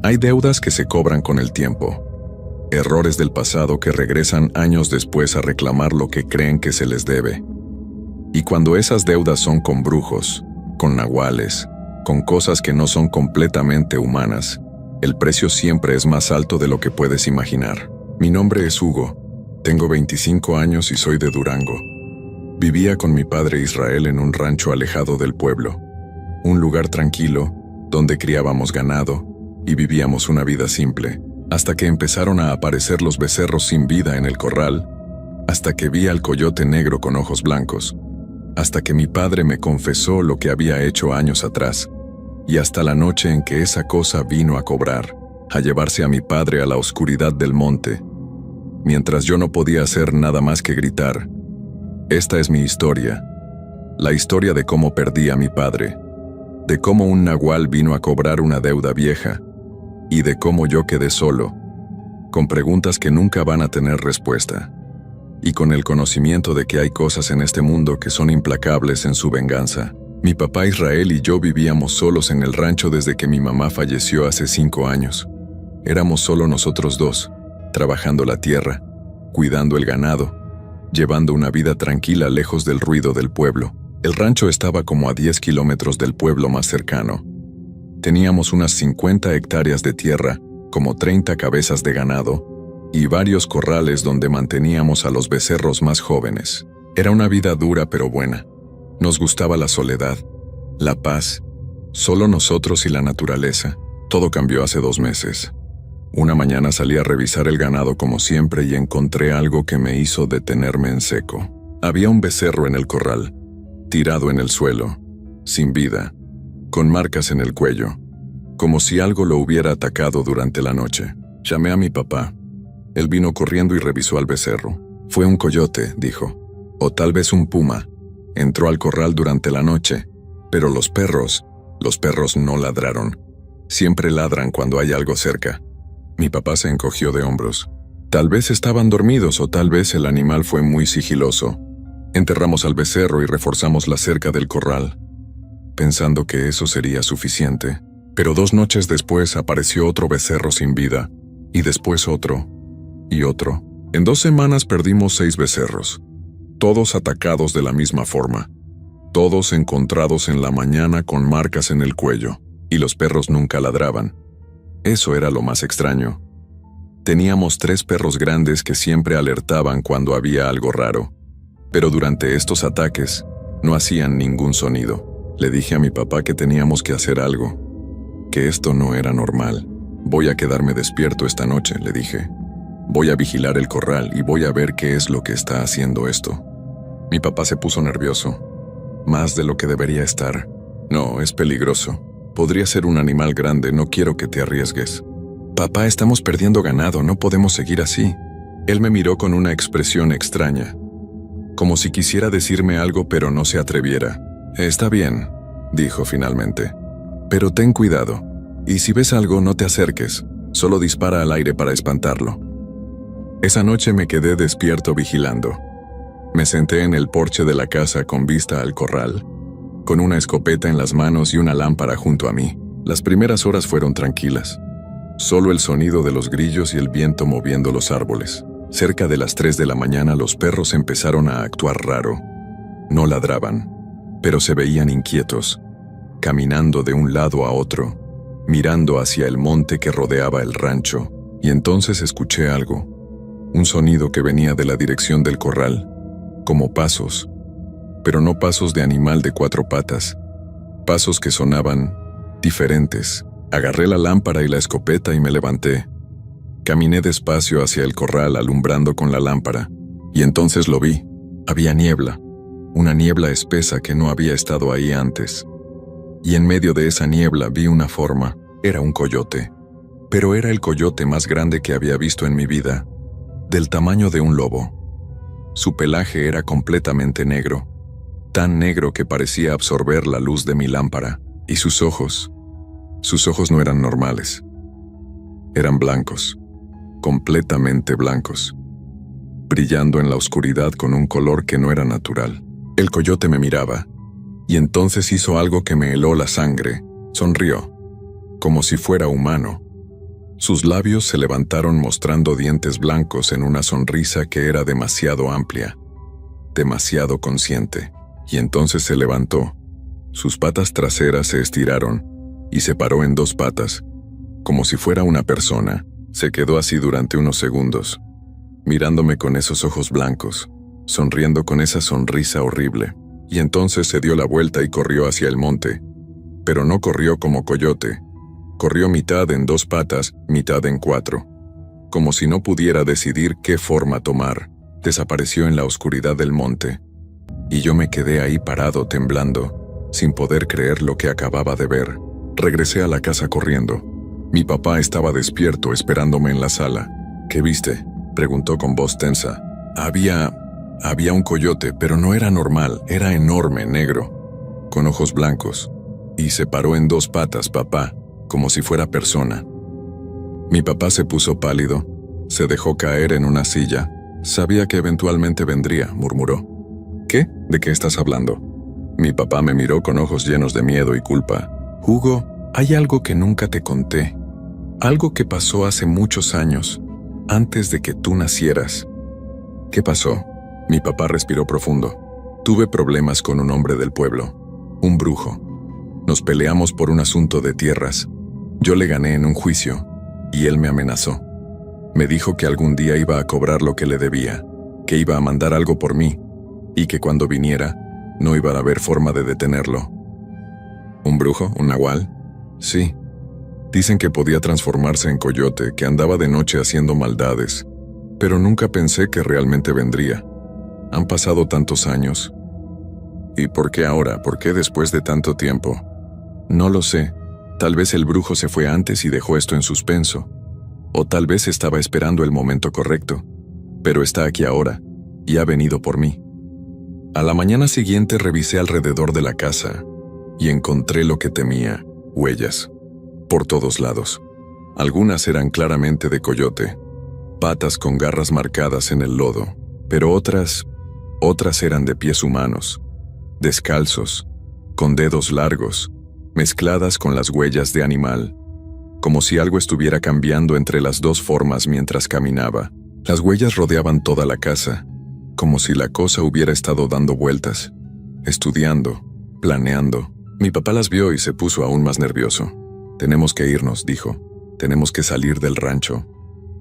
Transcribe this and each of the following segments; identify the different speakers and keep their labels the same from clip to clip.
Speaker 1: Hay deudas que se cobran con el tiempo. Errores del pasado que regresan años después a reclamar lo que creen que se les debe. Y cuando esas deudas son con brujos, con nahuales, con cosas que no son completamente humanas, el precio siempre es más alto de lo que puedes imaginar. Mi nombre es Hugo, tengo 25 años y soy de Durango. Vivía con mi padre Israel en un rancho alejado del pueblo, un lugar tranquilo, donde criábamos ganado y vivíamos una vida simple, hasta que empezaron a aparecer los becerros sin vida en el corral, hasta que vi al coyote negro con ojos blancos, hasta que mi padre me confesó lo que había hecho años atrás, y hasta la noche en que esa cosa vino a cobrar, a llevarse a mi padre a la oscuridad del monte, mientras yo no podía hacer nada más que gritar. Esta es mi historia, la historia de cómo perdí a mi padre, de cómo un nahual vino a cobrar una deuda vieja, y de cómo yo quedé solo, con preguntas que nunca van a tener respuesta, y con el conocimiento de que hay cosas en este mundo que son implacables en su venganza. Mi papá Israel y yo vivíamos solos en el rancho desde que mi mamá falleció hace 5 años. Éramos solo nosotros dos, trabajando la tierra, cuidando el ganado, llevando una vida tranquila lejos del ruido del pueblo. El rancho estaba como a 10 kilómetros del pueblo más cercano. Teníamos unas 50 hectáreas de tierra, como 30 cabezas de ganado, y varios corrales donde manteníamos a los becerros más jóvenes. Era una vida dura pero buena. Nos gustaba la soledad, la paz, solo nosotros y la naturaleza. Todo cambió hace 2 meses. Una mañana salí a revisar el ganado como siempre y encontré algo que me hizo detenerme en seco. Había un becerro en el corral, tirado en el suelo, sin vida, con marcas en el cuello, como si algo lo hubiera atacado durante la noche. Llamé a mi papá. Él vino corriendo y revisó al becerro. Fue un coyote, dijo, o tal vez un puma. Entró al corral durante la noche, pero los perros no ladraron. Siempre ladran cuando hay algo cerca. Mi papá se encogió de hombros. Tal vez estaban dormidos o tal vez el animal fue muy sigiloso. Enterramos al becerro y reforzamos la cerca del corral, pensando que eso sería suficiente. Pero 2 noches después apareció otro becerro sin vida, y después otro, y otro. En 2 semanas perdimos 6 becerros. Todos atacados de la misma forma, todos encontrados en la mañana con marcas en el cuello, y los perros nunca ladraban. Eso era lo más extraño. Teníamos 3 perros grandes que siempre alertaban cuando había algo raro, pero durante estos ataques no hacían ningún sonido. Le dije a mi papá que teníamos que hacer algo, que esto no era normal. Voy a quedarme despierto esta noche, le dije. Voy a vigilar el corral y voy a ver qué es lo que está haciendo esto. Mi papá se puso nervioso, más de lo que debería estar. No, es peligroso. Podría ser un animal grande, no quiero que te arriesgues. Papá, estamos perdiendo ganado, no podemos seguir así. Él me miró con una expresión extraña, como si quisiera decirme algo pero no se atreviera. Está bien, dijo finalmente, pero ten cuidado, y si ves algo no te acerques, solo dispara al aire para espantarlo. Esa noche me quedé despierto vigilando. Me senté en el porche de la casa con vista al corral, con una escopeta en las manos y una lámpara junto a mí. Las primeras horas fueron tranquilas. Solo el sonido de los grillos y el viento moviendo los árboles. Cerca de las 3 de la mañana los perros empezaron a actuar raro. No ladraban, pero se veían inquietos, caminando de un lado a otro, mirando hacia el monte que rodeaba el rancho, y entonces escuché algo. Un sonido que venía de la dirección del corral, como pasos, pero no pasos de animal de 4 patas, pasos que sonaban diferentes. Agarré la lámpara y la escopeta y me levanté. Caminé despacio hacia el corral alumbrando con la lámpara, y entonces lo vi. Había niebla, una niebla espesa que no había estado ahí antes. Y en medio de esa niebla vi una forma. Era un coyote, pero era el coyote más grande que había visto en mi vida, del tamaño de un lobo. Su pelaje era completamente negro, tan negro que parecía absorber la luz de mi lámpara, y sus ojos no eran normales. Eran blancos, completamente blancos, brillando en la oscuridad con un color que no era natural. El coyote me miraba, y entonces hizo algo que me heló la sangre. Sonrió, como si fuera humano, Sus labios se levantaron mostrando dientes blancos en una sonrisa que era demasiado amplia, demasiado consciente, y entonces se levantó. Sus patas traseras se estiraron y se paró en dos patas, como si fuera una persona. Se quedó así durante unos segundos, mirándome con esos ojos blancos, sonriendo con esa sonrisa horrible, y entonces se dio la vuelta y corrió hacia el monte, pero no corrió como coyote. Corrió mitad en dos patas, mitad en cuatro. Como si no pudiera decidir qué forma tomar, desapareció en la oscuridad del monte. Y yo me quedé ahí parado temblando, sin poder creer lo que acababa de ver. Regresé a la casa corriendo. Mi papá estaba despierto esperándome en la sala. ¿Qué viste?, preguntó con voz tensa. Había un coyote, pero no era normal, era enorme, negro, con ojos blancos. Y se paró en dos patas, papá, como si fuera persona. Mi papá se puso pálido, se dejó caer en una silla. Sabía que eventualmente vendría, murmuró. ¿Qué? ¿De qué estás hablando? Mi papá me miró con ojos llenos de miedo y culpa. Hugo, hay algo que nunca te conté. Algo que pasó hace muchos años, antes de que tú nacieras. ¿Qué pasó? Mi papá respiró profundo. Tuve problemas con un hombre del pueblo, un brujo. Nos peleamos por un asunto de tierras. Yo le gané en un juicio, y él me amenazó. Me dijo que algún día iba a cobrar lo que le debía, que iba a mandar algo por mí, y que cuando viniera, no iba a haber forma de detenerlo. ¿Un brujo? ¿Un nahual? Sí. Dicen que podía transformarse en coyote, que andaba de noche haciendo maldades, pero nunca pensé que realmente vendría. Han pasado tantos años. ¿Y por qué ahora? ¿Por qué después de tanto tiempo? No lo sé. Tal vez el brujo se fue antes y dejó esto en suspenso. O tal vez estaba esperando el momento correcto. Pero está aquí ahora, y ha venido por mí. A la mañana siguiente revisé alrededor de la casa, y encontré lo que temía, huellas. Por todos lados. Algunas eran claramente de coyote, patas con garras marcadas en el lodo, pero otras eran de pies humanos, descalzos, con dedos largos, mezcladas con las huellas de animal, como si algo estuviera cambiando entre las dos formas mientras caminaba. Las huellas rodeaban toda la casa, como si la cosa hubiera estado dando vueltas, estudiando, planeando. Mi papá las vio y se puso aún más nervioso. Tenemos que irnos, dijo. Tenemos que salir del rancho.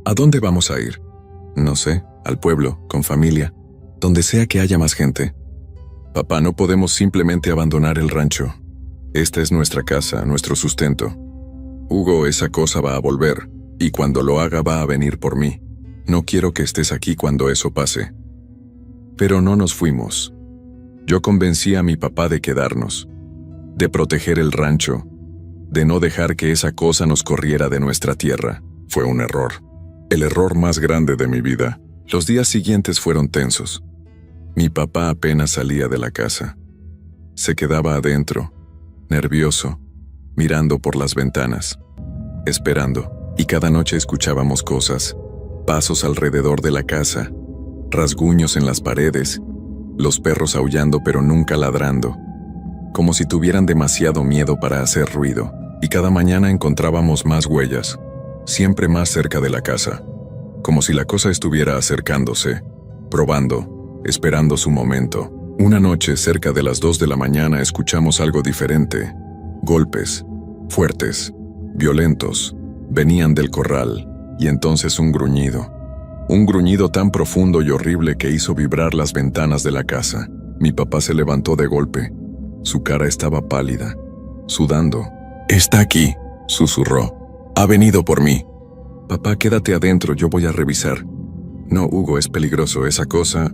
Speaker 1: ¿A dónde vamos a ir? No sé, al pueblo, con familia, donde sea que haya más gente. Papá, no podemos simplemente abandonar el rancho. Esta es nuestra casa, nuestro sustento. Hugo, esa cosa va a volver, y cuando lo haga va a venir por mí. No quiero que estés aquí cuando eso pase. Pero no nos fuimos. Yo convencí a mi papá de quedarnos, de proteger el rancho, de no dejar que esa cosa nos corriera de nuestra tierra. Fue un error. El error más grande de mi vida. Los días siguientes fueron tensos. Mi papá apenas salía de la casa. Se quedaba adentro, nervioso, mirando por las ventanas, esperando, y cada noche escuchábamos cosas, pasos alrededor de la casa, rasguños en las paredes, los perros aullando pero nunca ladrando, como si tuvieran demasiado miedo para hacer ruido, y cada mañana encontrábamos más huellas, siempre más cerca de la casa, como si la cosa estuviera acercándose, probando, esperando su momento. Una noche, cerca de las 2 de la mañana, escuchamos algo diferente. Golpes, fuertes, violentos, venían del corral, y entonces un gruñido tan profundo y horrible que hizo vibrar las ventanas de la casa. Mi papá se levantó de golpe. Su cara estaba pálida, sudando. «Está aquí», susurró. «Ha venido por mí». «Papá, quédate adentro, yo voy a revisar». «No, Hugo, es peligroso esa cosa».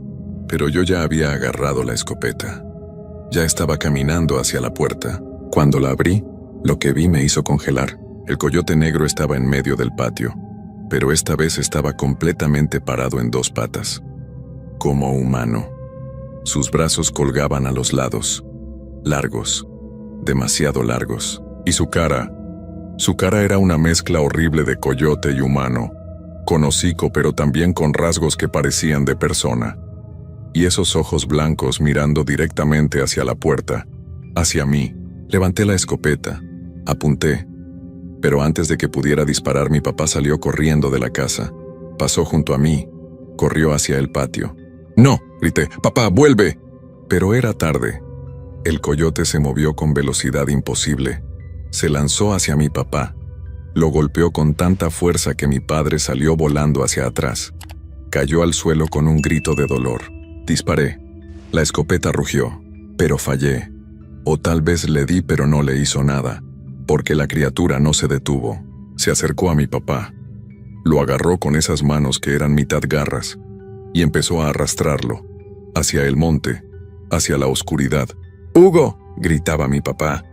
Speaker 1: Pero yo ya había agarrado la escopeta. Ya estaba caminando hacia la puerta. Cuando la abrí, lo que vi me hizo congelar. El coyote negro estaba en medio del patio, pero esta vez estaba completamente parado en dos patas, como humano. Sus brazos colgaban a los lados, largos, demasiado largos, y su cara era una mezcla horrible de coyote y humano, con hocico pero también con rasgos que parecían de persona. Y esos ojos blancos mirando directamente hacia la puerta, hacia mí. Levanté la escopeta, apunté, Pero antes de que pudiera disparar, mi papá salió corriendo de la casa. Pasó junto a mí, corrió hacia el patio. ¡No!, grité. ¡Papá, vuelve! Pero era tarde. El coyote se movió con velocidad imposible. Se lanzó hacia mi papá. Lo golpeó con tanta fuerza que mi padre salió volando hacia atrás. Cayó al suelo con un grito de dolor. Disparé. La escopeta rugió, pero fallé. O tal vez le di, pero no le hizo nada, porque la criatura no se detuvo. Se acercó a mi papá. Lo agarró con esas manos que eran mitad garras y empezó a arrastrarlo hacia el monte, hacia la oscuridad. ¡Hugo!, gritaba mi papá.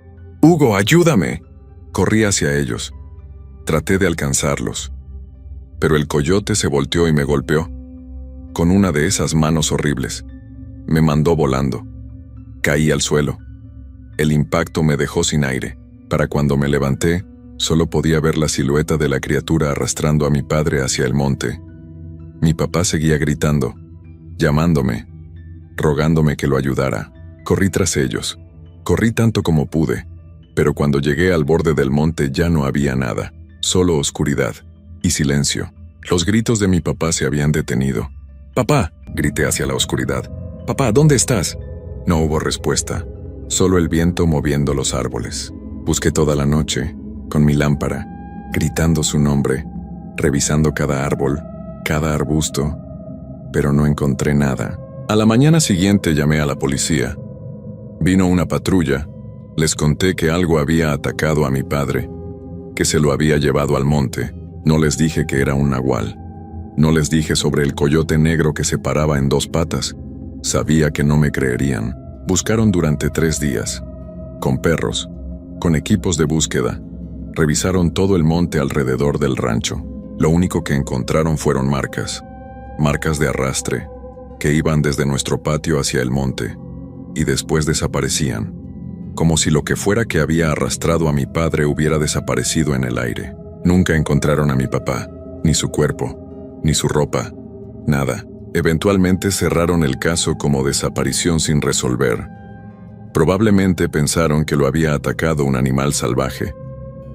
Speaker 1: ¡Hugo, ayúdame! Corrí hacia ellos. Traté de alcanzarlos, pero el coyote se volteó y me golpeó con una de esas manos horribles. Me mandó volando. Caí al suelo. El impacto me dejó sin aire. Para cuando me levanté, solo podía ver la silueta de la criatura arrastrando a mi padre hacia el monte. Mi papá seguía gritando, llamándome, rogándome que lo ayudara. Corrí tras ellos. Corrí tanto como pude, pero cuando llegué al borde del monte ya no había nada, solo oscuridad y silencio. Los gritos de mi papá se habían detenido. «¡Papá!», grité hacia la oscuridad. «¡Papá, ¿dónde estás?». No hubo respuesta, solo el viento moviendo los árboles. Busqué toda la noche, con mi lámpara, gritando su nombre, revisando cada árbol, cada arbusto, pero no encontré nada. A la mañana siguiente llamé a la policía. Vino una patrulla. Les conté que algo había atacado a mi padre, que se lo había llevado al monte. No les dije que era un nahual. No les dije sobre el coyote negro que se paraba en 2 patas. Sabía que no me creerían. Buscaron durante 3 días, con perros, con equipos de búsqueda. Revisaron todo el monte alrededor del rancho. Lo único que encontraron fueron marcas de arrastre, que iban desde nuestro patio hacia el monte, y después desaparecían, como si lo que fuera que había arrastrado a mi padre hubiera desaparecido en el aire. Nunca encontraron a mi papá, ni su cuerpo, ni su ropa, nada. Eventualmente cerraron el caso como desaparición sin resolver. Probablemente pensaron que lo había atacado un animal salvaje,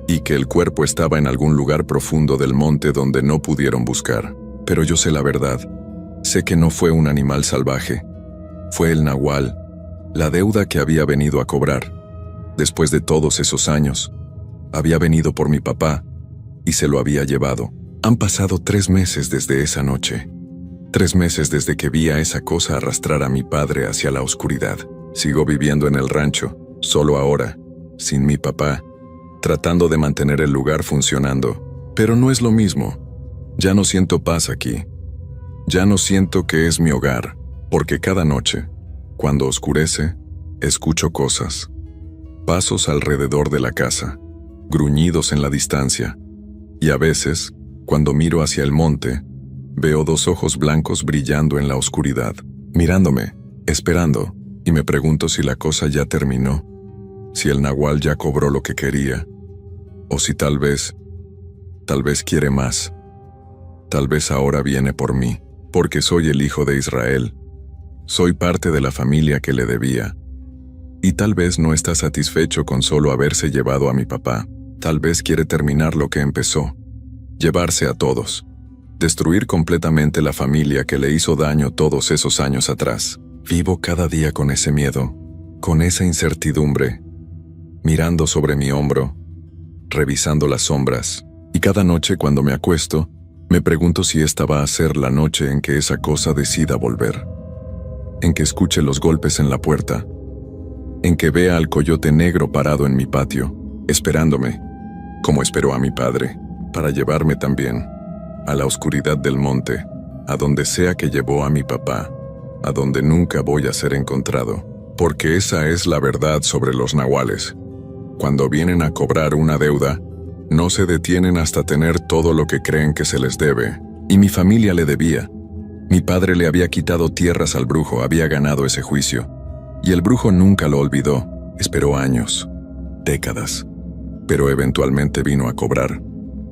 Speaker 1: y que el cuerpo estaba en algún lugar profundo del monte donde no pudieron buscar. Pero yo sé la verdad. Sé que no fue un animal salvaje. Fue el nahual, la deuda que había venido a cobrar. Después de todos esos años, había venido por mi papá y se lo había llevado. Han pasado 3 meses desde esa noche. 3 meses desde que vi a esa cosa arrastrar a mi padre hacia la oscuridad. Sigo viviendo en el rancho, solo ahora, sin mi papá, tratando de mantener el lugar funcionando. Pero no es lo mismo. Ya no siento paz aquí. Ya no siento que es mi hogar, porque cada noche, cuando oscurece, escucho cosas. Pasos alrededor de la casa, gruñidos en la distancia, y a veces, cuando miro hacia el monte, veo 2 ojos blancos brillando en la oscuridad, mirándome, esperando, y me pregunto si la cosa ya terminó, si el nahual ya cobró lo que quería, o si tal vez quiere más. Tal vez ahora viene por mí, porque soy el hijo de Israel. Soy parte de la familia que le debía. Y tal vez no está satisfecho con solo haberse llevado a mi papá. Tal vez quiere terminar lo que empezó. Llevarse a todos. Destruir completamente la familia que le hizo daño todos esos años atrás. Vivo cada día con ese miedo, con esa incertidumbre, mirando sobre mi hombro, revisando las sombras, y cada noche cuando me acuesto, me pregunto si esta va a ser la noche en que esa cosa decida volver, en que escuche los golpes en la puerta, en que vea al coyote negro parado en mi patio, esperándome, como esperó a mi padre, para llevarme también, a la oscuridad del monte, a donde sea que llevó a mi papá, a donde nunca voy a ser encontrado, porque esa es la verdad sobre los nahuales. Cuando vienen a cobrar una deuda, no se detienen hasta tener todo lo que creen que se les debe, y mi familia le debía. Mi padre le había quitado tierras al brujo, había ganado ese juicio, y el brujo nunca lo olvidó, esperó años, décadas, pero eventualmente vino a cobrar,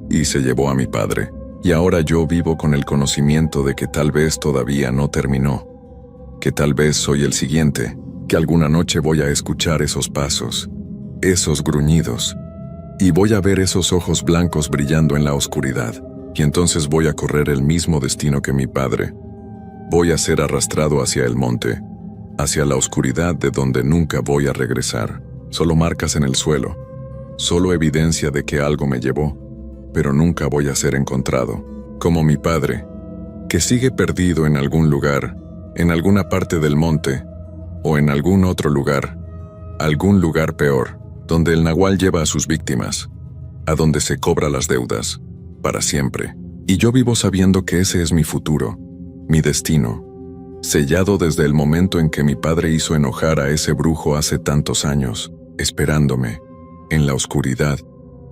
Speaker 1: y se llevó a mi padre, y ahora yo vivo con el conocimiento de que tal vez todavía no terminó, que tal vez soy el siguiente, que alguna noche voy a escuchar esos pasos, esos gruñidos, Y voy a ver esos ojos blancos brillando en la oscuridad, y entonces voy a correr el mismo destino que mi padre. Voy a ser arrastrado hacia el monte, hacia la oscuridad de donde nunca voy a regresar. Solo marcas en el suelo, solo evidencia de que algo me llevó, pero nunca voy a ser encontrado, como mi padre, que sigue perdido en algún lugar, en alguna parte del monte, o en algún otro lugar, algún lugar peor, donde el nahual lleva a sus víctimas, a donde se cobra las deudas, para siempre. Y yo vivo sabiendo que ese es mi futuro, mi destino, sellado desde el momento en que mi padre hizo enojar a ese brujo hace tantos años, esperándome, en la oscuridad,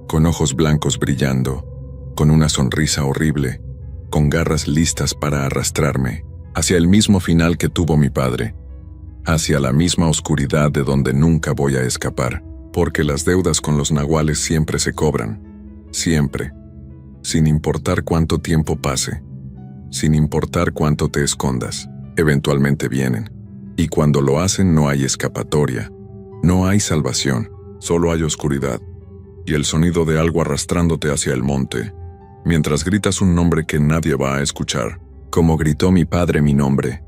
Speaker 1: con ojos blancos brillando, con una sonrisa horrible, con garras listas para arrastrarme, hacia el mismo final que tuvo mi padre, hacia la misma oscuridad de donde nunca voy a escapar, porque las deudas con los nahuales siempre se cobran, siempre, sin importar cuánto tiempo pase, sin importar cuánto te escondas, eventualmente vienen, y cuando lo hacen no hay escapatoria, no hay salvación, solo hay oscuridad, y el sonido de algo arrastrándote hacia el monte, mientras gritas un nombre que nadie va a escuchar, como gritó mi padre mi nombre,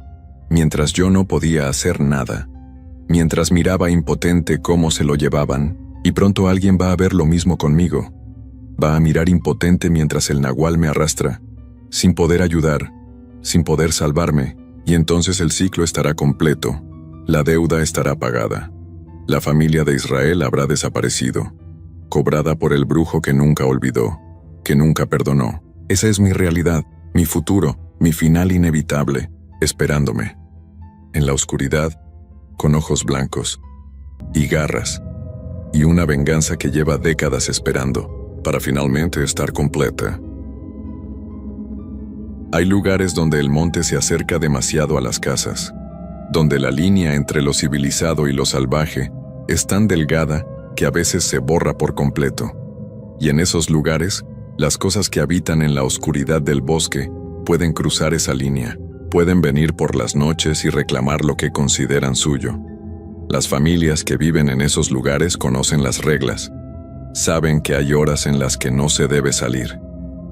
Speaker 1: mientras yo no podía hacer nada, mientras miraba impotente cómo se lo llevaban, y pronto alguien va a ver lo mismo conmigo. Va a mirar impotente mientras el nahual me arrastra, sin poder ayudar, sin poder salvarme, y entonces el ciclo estará completo, la deuda estará pagada. La familia de Israel habrá desaparecido, cobrada por el brujo que nunca olvidó, que nunca perdonó. Esa es mi realidad, mi futuro, mi final inevitable, esperándome. En la oscuridad, con ojos blancos, y garras, y una venganza que lleva décadas esperando, para finalmente estar completa. Hay lugares donde el monte se acerca demasiado a las casas, donde la línea entre lo civilizado y lo salvaje es tan delgada que a veces se borra por completo. Y en esos lugares, las cosas que habitan en la oscuridad del bosque pueden cruzar esa línea, pueden venir por las noches y reclamar lo que consideran suyo. Las familias que viven en esos lugares conocen las reglas, saben que hay horas en las que no se debe salir,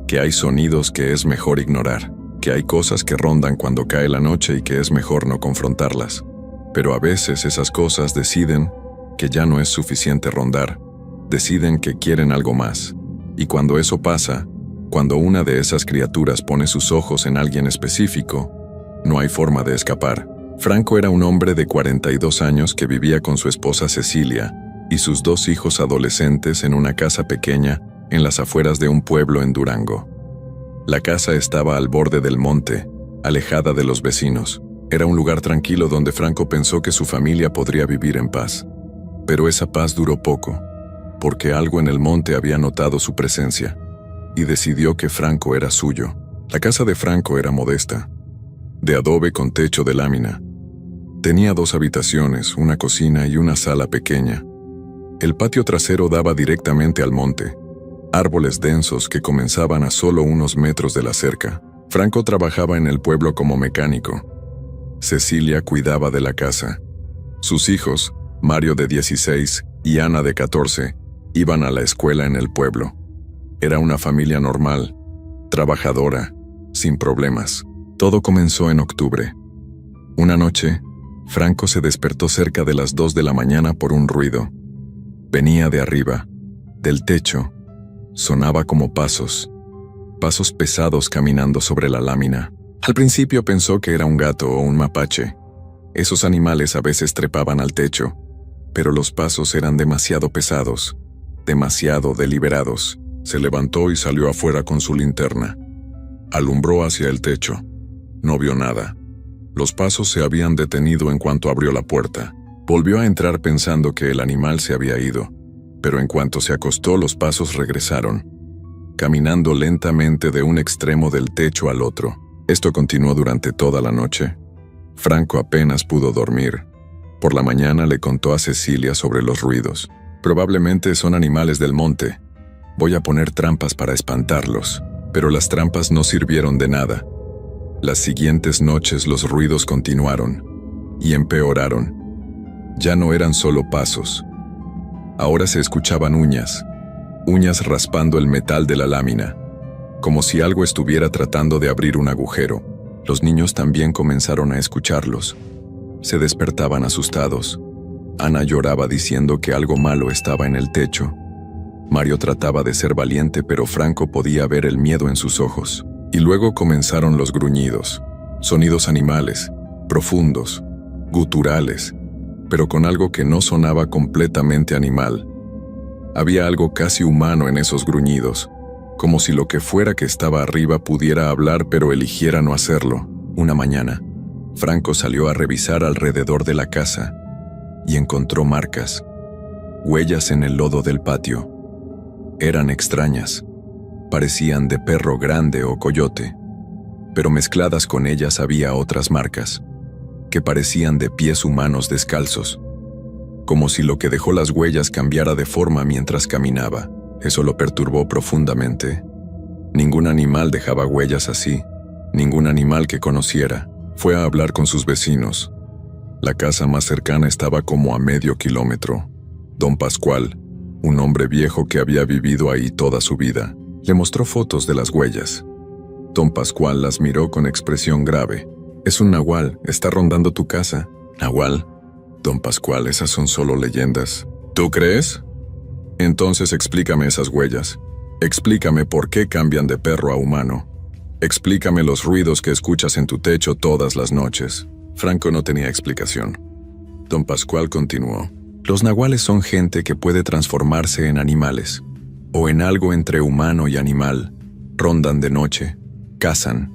Speaker 1: que hay sonidos que es mejor ignorar, que hay cosas que rondan cuando cae la noche y que es mejor no confrontarlas. Pero a veces esas cosas deciden que ya no es suficiente rondar, deciden que quieren algo más. Y cuando eso pasa, cuando una de esas criaturas pone sus ojos en alguien específico, no hay forma de escapar. Franco era un hombre de 42 años que vivía con su esposa Cecilia y sus 2 hijos adolescentes en una casa pequeña en las afueras de un pueblo en Durango. La casa estaba al borde del monte, alejada de los vecinos. Era un lugar tranquilo donde Franco pensó que su familia podría vivir en paz. Pero esa paz duró poco, porque algo en el monte había notado su presencia, y decidió que Franco era suyo. La casa de Franco era modesta, de adobe con techo de lámina. Tenía 2 habitaciones, una cocina y una sala pequeña. El patio trasero daba directamente al monte, árboles densos que comenzaban a solo unos metros de la cerca. Franco trabajaba en el pueblo como mecánico. Cecilia cuidaba de la casa. Sus hijos, Mario de 16 y Ana de 14, iban a la escuela en el pueblo. Era una familia normal, trabajadora, sin problemas. Todo comenzó en octubre. Una noche, Franco se despertó cerca de las 2 de la mañana por un ruido. Venía de arriba, del techo. Sonaba como pasos pesados caminando sobre la lámina. Al principio pensó que era un gato o un mapache. Esos animales a veces trepaban al techo, pero los pasos eran demasiado pesados, demasiado deliberados. Se levantó y salió afuera con su linterna. Alumbró hacia el techo. No vio nada. Los pasos se habían detenido en cuanto abrió la puerta. Volvió a entrar pensando que el animal se había ido, pero en cuanto se acostó los pasos regresaron, caminando lentamente de un extremo del techo al otro. Esto continuó durante toda la noche. Franco apenas pudo dormir. Por la mañana le contó a Cecilia sobre los ruidos. Probablemente son animales del monte. Voy a poner trampas para espantarlos. Pero las trampas no sirvieron de nada. Las siguientes noches los ruidos continuaron y empeoraron. Ya no eran solo pasos. Ahora se escuchaban uñas uñas raspando el metal de la lámina, como si algo estuviera tratando de abrir un agujero. Los niños también comenzaron a escucharlos. Se despertaban asustados. Ana lloraba diciendo que algo malo estaba en el techo. Mario trataba de ser valiente, pero Franco podía ver el miedo en sus ojos. Y luego comenzaron los gruñidos, sonidos animales, profundos, guturales, pero con algo que no sonaba completamente animal. Había algo casi humano en esos gruñidos, como si lo que fuera que estaba arriba pudiera hablar pero eligiera no hacerlo. Una mañana, Franco salió a revisar alrededor de la casa y encontró marcas, huellas en el lodo del patio. Eran extrañas, parecían de perro grande o coyote, pero mezcladas con ellas había otras marcas, que parecían de pies humanos descalzos, como si lo que dejó las huellas cambiara de forma mientras caminaba. Eso lo perturbó profundamente. Ningún animal dejaba huellas así, ningún animal que conociera. Fue a hablar con sus vecinos. La casa más cercana estaba como a medio kilómetro. Don Pascual, un hombre viejo que había vivido ahí toda su vida, le mostró fotos de las huellas. Don Pascual las miró con expresión grave. «Es un nahual, está rondando tu casa». «¿Nahual?» «Don Pascual, esas son solo leyendas». «¿Tú crees?» «Entonces explícame esas huellas. Explícame por qué cambian de perro a humano. Explícame los ruidos que escuchas en tu techo todas las noches». Franco no tenía explicación. Don Pascual continuó. «Los nahuales son gente que puede transformarse en animales, o en algo entre humano y animal. Rondan de noche, cazan,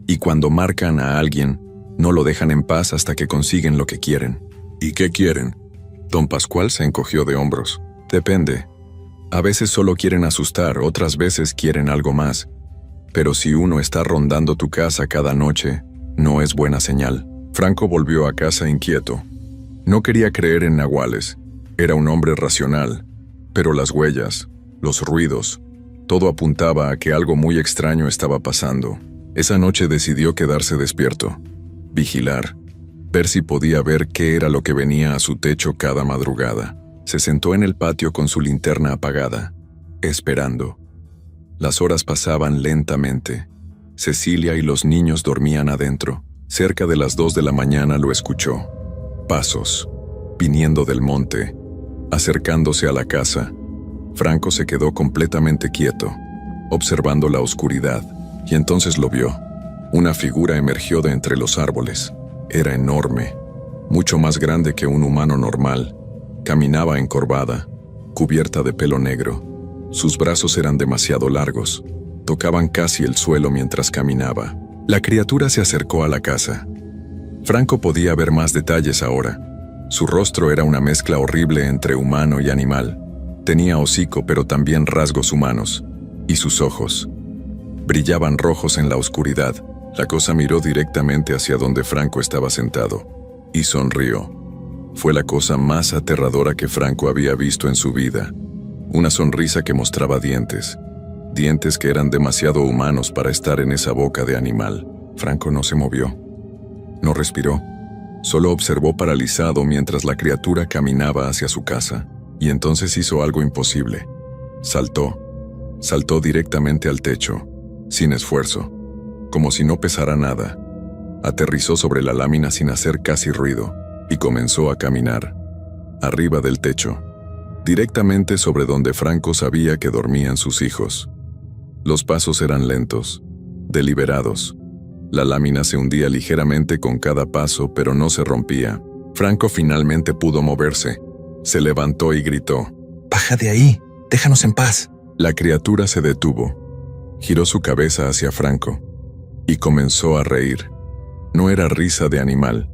Speaker 1: y cuando marcan a alguien, no lo dejan en paz hasta que consiguen lo que quieren». «¿Y qué quieren?» Don Pascual se encogió de hombros. «Depende. A veces solo quieren asustar, otras veces quieren algo más. Pero si uno está rondando tu casa cada noche, no es buena señal». Franco volvió a casa inquieto. No quería creer en nahuales. Era un hombre racional. Pero las huellas, los ruidos, todo apuntaba a que algo muy extraño estaba pasando. Esa noche decidió quedarse despierto, vigilar, ver si podía ver qué era lo que venía a su techo cada madrugada. Se sentó en el patio con su linterna apagada, esperando. Las horas pasaban lentamente. Cecilia y los niños dormían adentro. Cerca de las 2 de la mañana lo escuchó. Pasos, viniendo del monte, acercándose a la casa. Franco se quedó completamente quieto, observando la oscuridad, y entonces lo vio. Una figura emergió de entre los árboles. Era enorme, mucho más grande que un humano normal. Caminaba encorvada, cubierta de pelo negro. Sus brazos eran demasiado largos, tocaban casi el suelo mientras caminaba. La criatura se acercó a la casa. Franco podía ver más detalles ahora. Su rostro era una mezcla horrible entre humano y animal. Tenía hocico, pero también rasgos humanos. Y sus ojos brillaban rojos en la oscuridad. La cosa miró directamente hacia donde Franco estaba sentado y sonrió. Fue la cosa más aterradora que Franco había visto en su vida. Una sonrisa que mostraba dientes. Dientes que eran demasiado humanos para estar en esa boca de animal. Franco no se movió. No respiró. Solo observó paralizado mientras la criatura caminaba hacia su casa. Y entonces hizo algo imposible. Saltó. Saltó directamente al techo, sin esfuerzo, como si no pesara nada. Aterrizó sobre la lámina sin hacer casi ruido, y comenzó a caminar. Arriba del techo, directamente sobre donde Franco sabía que dormían sus hijos. Los pasos eran lentos, deliberados. La lámina se hundía ligeramente con cada paso, pero no se rompía. Franco finalmente pudo moverse. Se levantó y gritó. «¡Baja de ahí! ¡Déjanos en paz!». La criatura se detuvo. Giró su cabeza hacia Franco y comenzó a reír. No era risa de animal,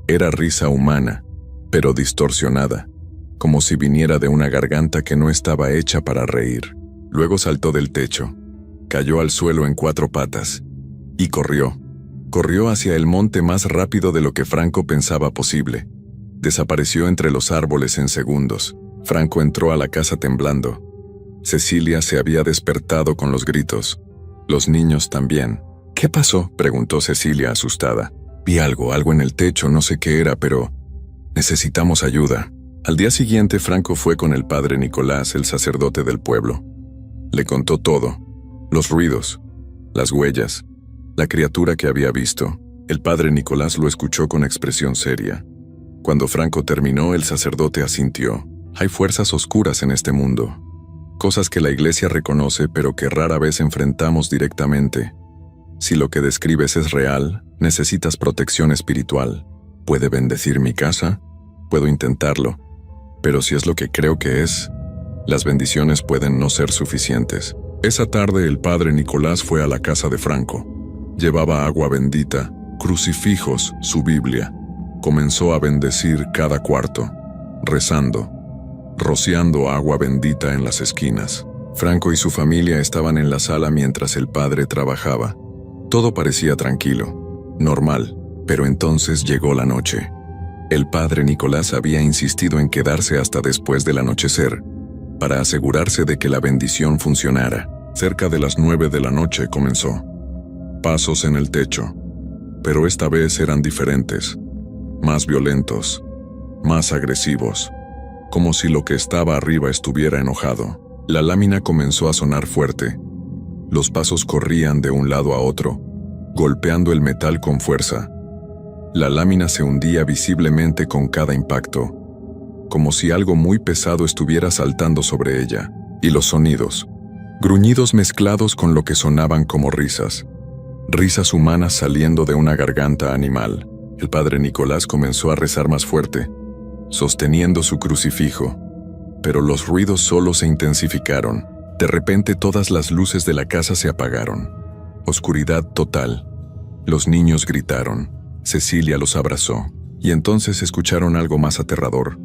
Speaker 1: era risa humana, pero distorsionada, como si viniera de una garganta que no estaba hecha para reír. Luego saltó del techo. Cayó al suelo en 4 patas y corrió. Corrió hacia el monte más rápido de lo que Franco pensaba posible. Desapareció entre los árboles en segundos. Franco entró a la casa temblando. Cecilia se había despertado con los gritos. Los niños también. «¿Qué pasó?», preguntó Cecilia asustada. «Vi algo en el techo, no sé qué era, pero necesitamos ayuda». Al día siguiente, Franco fue con el padre Nicolás, el sacerdote del pueblo. Le contó todo. Los ruidos, las huellas, la criatura que había visto. El padre Nicolás lo escuchó con expresión seria. Cuando Franco terminó, el sacerdote asintió. Hay fuerzas oscuras en este mundo. Cosas que la iglesia reconoce pero que rara vez enfrentamos directamente. Si lo que describes es real, necesitas protección espiritual. ¿Puede bendecir mi casa? Puedo intentarlo. Pero si es lo que creo que es, las bendiciones pueden no ser suficientes. Esa tarde el padre Nicolás fue a la casa de Franco. Llevaba agua bendita, crucifijos, su Biblia. Comenzó a bendecir cada cuarto, rezando, rociando agua bendita en las esquinas. Franco y su familia estaban en la sala mientras el padre trabajaba. Todo parecía tranquilo, normal, pero entonces llegó la noche. El padre Nicolás había insistido en quedarse hasta después del anochecer, para asegurarse de que la bendición funcionara. Cerca de las 9 de la noche comenzó. Pasos en el techo, pero esta vez eran diferentes, más violentos, más agresivos, como si lo que estaba arriba estuviera enojado. La lámina comenzó a sonar fuerte. Los pasos corrían de un lado a otro, golpeando el metal con fuerza. La lámina se hundía visiblemente con cada impacto, como si algo muy pesado estuviera saltando sobre ella, y los sonidos, gruñidos mezclados con lo que sonaban como risas. Risas humanas saliendo de una garganta animal. El padre Nicolás comenzó a rezar más fuerte, sosteniendo su crucifijo. Pero los ruidos solo se intensificaron. De repente todas las luces de la casa se apagaron. Oscuridad total. Los niños gritaron. Cecilia los abrazó. Y entonces escucharon algo más aterrador.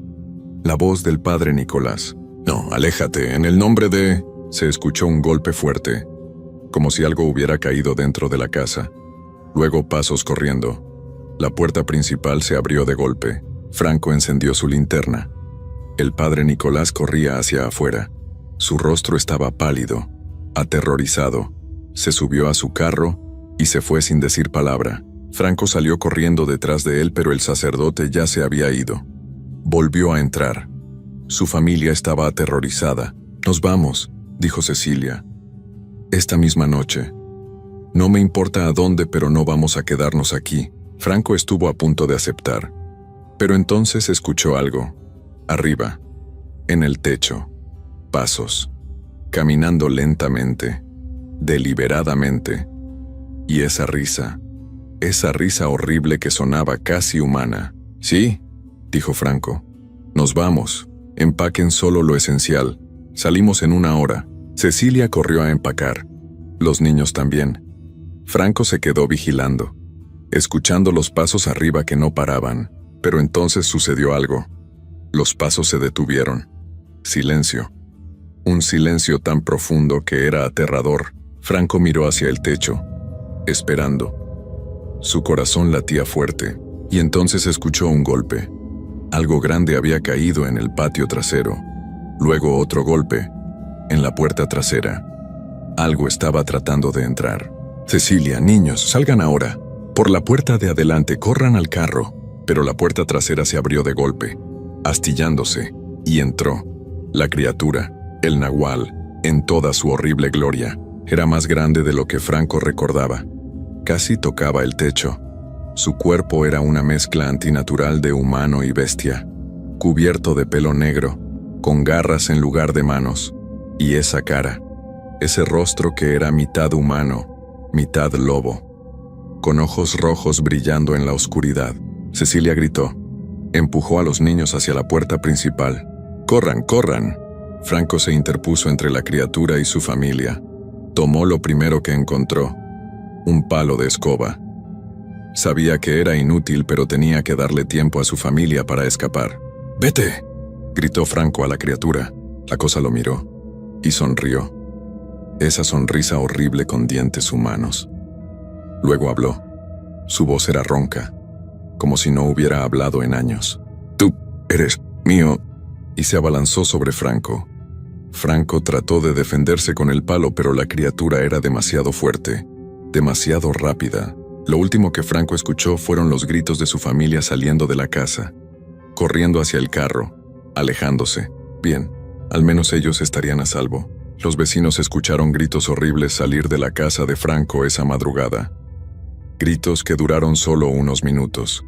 Speaker 1: La voz del padre Nicolás. «No, aléjate, en el nombre de...» Se escuchó un golpe fuerte, como si algo hubiera caído dentro de la casa. Luego pasos corriendo. La puerta principal se abrió de golpe. Franco encendió su linterna. El padre Nicolás corría hacia afuera. Su rostro estaba pálido, aterrorizado. Se subió a su carro y se fue sin decir palabra. Franco salió corriendo detrás de él, pero el sacerdote ya se había ido. Volvió a entrar. Su familia estaba aterrorizada. «Nos vamos», dijo Cecilia. «Esta misma noche. No me importa a dónde, pero no vamos a quedarnos aquí». Franco estuvo a punto de aceptar. Pero entonces escuchó algo. Arriba, en el techo. Pasos. Caminando lentamente, deliberadamente. Y esa risa horrible que sonaba casi humana. «Sí», dijo Franco. «Nos vamos. Empaquen solo lo esencial. Salimos en 1 hora». Cecilia corrió a empacar. Los niños también. Franco se quedó vigilando, escuchando los pasos arriba que no paraban. Pero entonces sucedió algo. Los pasos se detuvieron. Silencio. Un silencio tan profundo que era aterrador. Franco miró hacia el techo, esperando. Su corazón latía fuerte, y entonces escuchó un golpe. Algo grande había caído en el patio trasero. Luego otro golpe, en la puerta trasera. Algo estaba tratando de entrar. «Cecilia, niños, salgan ahora. Por la puerta de adelante, corran al carro». Pero la puerta trasera se abrió de golpe, astillándose, y entró. La criatura, el nahual, en toda su horrible gloria, era más grande de lo que Franco recordaba. Casi tocaba el techo. Su cuerpo era una mezcla antinatural de humano y bestia, cubierto de pelo negro, con garras en lugar de manos. Y esa cara, ese rostro que era mitad humano, mitad lobo, con ojos rojos brillando en la oscuridad. Cecilia gritó. Empujó a los niños hacia la puerta principal. «¡Corran, corran!». Franco se interpuso entre la criatura y su familia. Tomó lo primero que encontró, un palo de escoba. Sabía que era inútil, pero tenía que darle tiempo a su familia para escapar. «¡Vete!», gritó Franco a la criatura. La cosa lo miró y sonrió. Esa sonrisa horrible con dientes humanos. Luego habló. Su voz era ronca, como si no hubiera hablado en años. «Tú eres mío», y se abalanzó sobre Franco. Franco trató de defenderse con el palo, pero la criatura era demasiado fuerte, demasiado rápida. Lo último que Franco escuchó fueron los gritos de su familia saliendo de la casa, corriendo hacia el carro, alejándose. Bien, al menos ellos estarían a salvo. Los vecinos escucharon gritos horribles salir de la casa de Franco esa madrugada. Gritos que duraron solo unos minutos.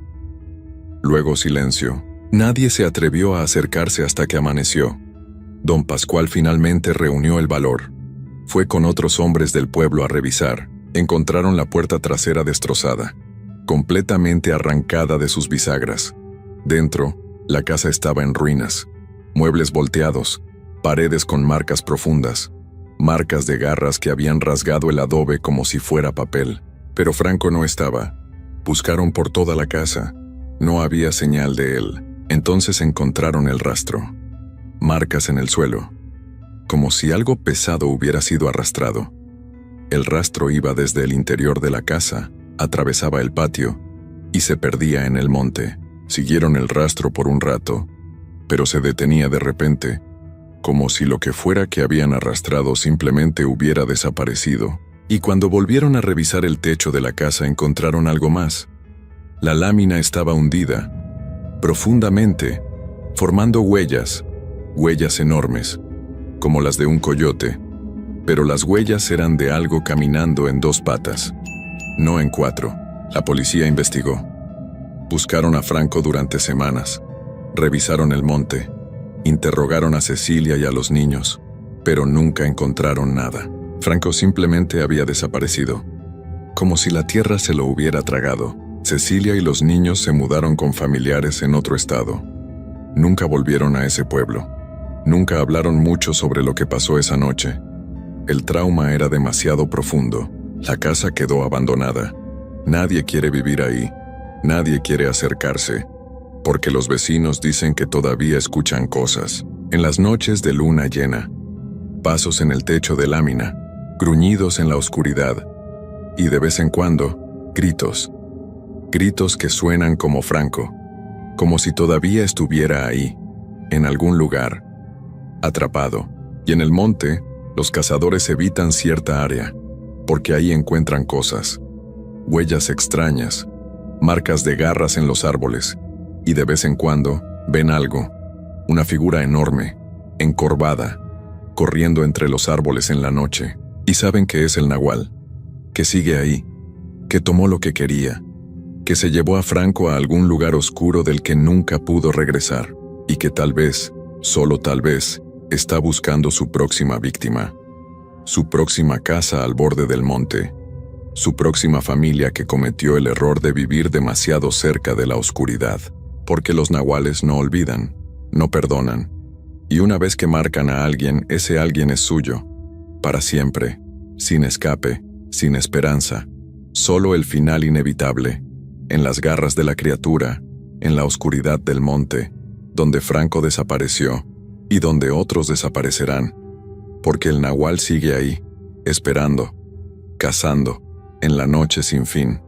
Speaker 1: Luego silencio. Nadie se atrevió a acercarse hasta que amaneció. Don Pascual finalmente reunió el valor. Fue con otros hombres del pueblo a revisar. Encontraron la puerta trasera destrozada, completamente arrancada de sus bisagras. Dentro, la casa estaba en ruinas. Muebles volteados, paredes con marcas profundas, marcas de garras que habían rasgado el adobe como si fuera papel. Pero Franco no estaba. Buscaron por toda la casa. No había señal de él. Entonces encontraron el rastro. Marcas en el suelo, como si algo pesado hubiera sido arrastrado. El rastro iba desde el interior de la casa, atravesaba el patio y se perdía en el monte. Siguieron el rastro por un rato, pero se detenía de repente, como si lo que fuera que habían arrastrado simplemente hubiera desaparecido. Y cuando volvieron a revisar el techo de la casa encontraron algo más. La lámina estaba hundida, profundamente, formando huellas enormes, como las de un coyote, pero las huellas eran de algo caminando en 2 patas, no en 4. La policía investigó. Buscaron a Franco durante semanas, revisaron el monte, interrogaron a Cecilia y a los niños, pero nunca encontraron nada. Franco simplemente había desaparecido, como si la tierra se lo hubiera tragado. Cecilia y los niños se mudaron con familiares en otro estado. Nunca volvieron a ese pueblo. Nunca hablaron mucho sobre lo que pasó esa noche. El trauma era demasiado profundo. La casa quedó abandonada. Nadie quiere vivir ahí. Nadie quiere acercarse, porque los vecinos dicen que todavía escuchan cosas. En las noches de luna llena, pasos en el techo de lámina, gruñidos en la oscuridad, y de vez en cuando, gritos. Gritos que suenan como Franco, como si todavía estuviera ahí, en algún lugar, atrapado. Y en el monte, los cazadores evitan cierta área, porque ahí encuentran cosas, huellas extrañas, marcas de garras en los árboles, y de vez en cuando ven algo, una figura enorme, encorvada, corriendo entre los árboles en la noche, y saben que es el nahual, que sigue ahí, que tomó lo que quería, que se llevó a Franco a algún lugar oscuro del que nunca pudo regresar, y que tal vez, solo tal vez, está buscando su próxima víctima, su próxima casa al borde del monte, su próxima familia que cometió el error de vivir demasiado cerca de la oscuridad, porque los nahuales no olvidan, no perdonan, y una vez que marcan a alguien, ese alguien es suyo, para siempre, sin escape, sin esperanza, solo el final inevitable, en las garras de la criatura, en la oscuridad del monte, donde Franco desapareció y donde otros desaparecerán, porque el nahual sigue ahí, esperando, cazando, en la noche sin fin.